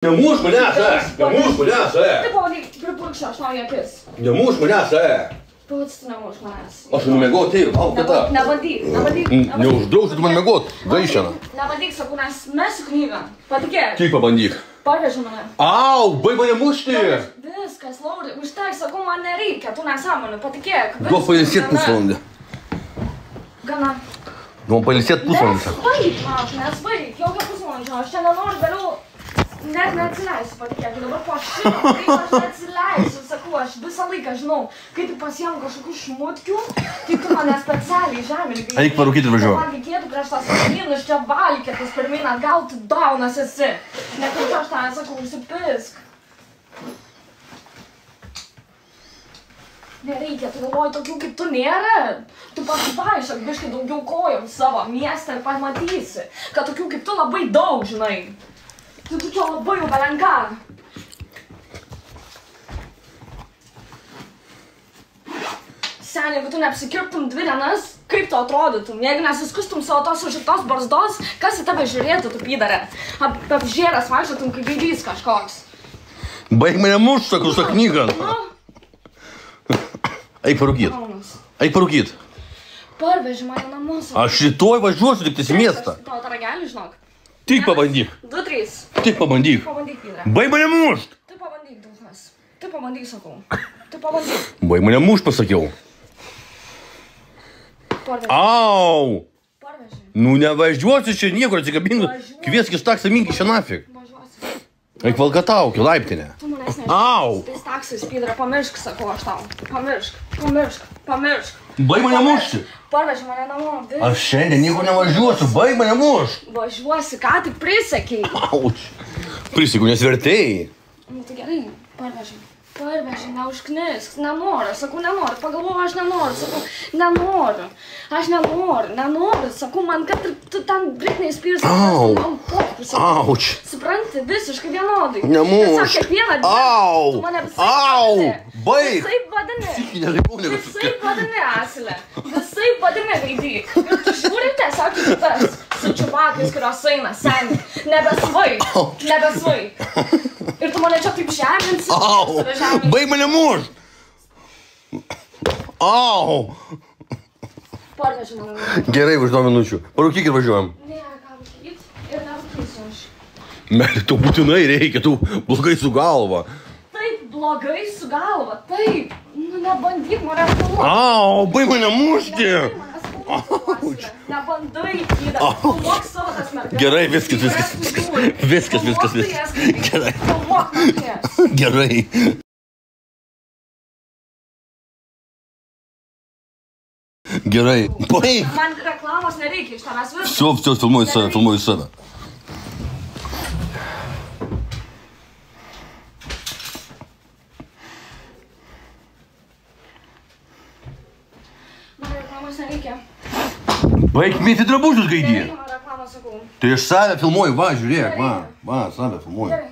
Nemuš manęs, nemuš manęs, Tai pavadyk, pripurkščiu, aš noriu akis. Nemuš manęs, Pats tu nemuš manęs. Aš numiegot atėjau, lauk kita. Nebandyk. Neuždrausiu tu man miegot, gaišena. Nebandyk, sakau, nes mesiu knygą. Patikėk. Kaip pabandyk? Parveži mane. Au, baig mane mušti. Viskas, Lauri, užtai, sakau, man nereikia, tu nesąmonių, patikėk. Duok pailsėt pusvalandį. Gana. Duok pailsėt pusvalandį. Nesvaik, jokio pusvalandžio, aš čia nenoriu vėliau. Net neatsileisiu, patikėk, dabar po šito, kaip aš neatsileisiu, sakau, aš visą laiką žinau, kai tu pasiemu kažkokių šmutkių, tai tu mane specialiai žemini. Eik parūkyti ir važiuoju. Man reikėtų prieš tas kaimynus čia valkėtis pirmin, gal tu daunas esi. Ne kaip aš tą sakau, užsipisk. Nereikia, tu galvoji, tokių kaip tu nėra. Tu pasivaišak biškai daugiau kojom savo miestą ir pamatysi, kad tokių kaip tu labai daug, žinai. Tu čia labai jau belenka. Seniai, jeigu tu neapsikirptum 2 dienas, kaip tu atrodytum? Jeigu nesiskustum savo tos užiktos barzdos, kas į tave žiūrėtų, tu pydarė? Apžėręs vaikščiotum, kaip gaidys kažkoks. Baig mane mušt, sakau, su knygą. Eik parūkyt. Eik parūkyt. Parveži mane namus. Aš rytoj važiuosiu tik į miestą. Tavo tą ragelį, žinok. Tik pabandyk. 2, 3. Tik pabandyk. Pabandyk, pydrė. Baig mane mušt. Tu pabandyk, Dulkas. Tu pabandyk, sakau. Tu pabandyk. Baig mane mušt, pasakiau. Parveži. Au. Parveži. Nu nevažiuosiu čia niekur, atsikabinu. Kviesk iš taksą minki čia nafig. Važiuosi. Eik valkataukį, laiptinę. Tu manęs nežinai. Au. Tais taksais, pydrė, pamiršk, sakau aš tau. Pamiršk. Baig mane mušti. Parveži mane namo. Aš šiandien niekur nevažiuosiu, baig mane mušt. Važiuosi, ką tik prisakei. Auč. Prisiekiu, nes vertėjai. Nu tai gerai, parveži, neužknisk, nenoriu, sakau, nenoriu, pagalvoju, aš nenoriu, sakau, nenoriu, sakau, man, kad tu ten Britney Spears, man pokiu, sakau, Auč. supranti, visiškai vienodai. Nemušk. Tiesiog kiekvieną dieną, Au. tu mane visai Baig. vadini, Psichinė ribūnė. visai vadini, Asilė, visai vadini, veidyk, ir tu žiūri tiesiog į kitas, su čiupakais, kurios eina, seniai, nebesvaik. Ir tu mane čia taip žeminsi. Au. Baig mane mušt. Au. Parveži mane. Gerai, už 2 minučių. Parūkyk ir važiuojam. Ne, ką rūkyt ir nerūkysiu aš. Meli, tu būtinai reikia, tu blogai su galva. Taip, blogai su galva, taip. Nu, nebandyk mane filmuoti. Au, baig mane mušti. Nebandai, Kyda. Filmuok savo tas mergaitės. Gerai, viskas. Gerai. Filmuok mergaitės. Gerai. Gerai. Baig. Man reklamos nereikia iš tavęs viską. Все, filmuoju save. Man reklamos nereikia. Baig mėti drabužius gaidį. Nereikia man reklamos, sakau. Tai aš save filmuoju, va, žiūrėk, va, save filmuoju. Gerai.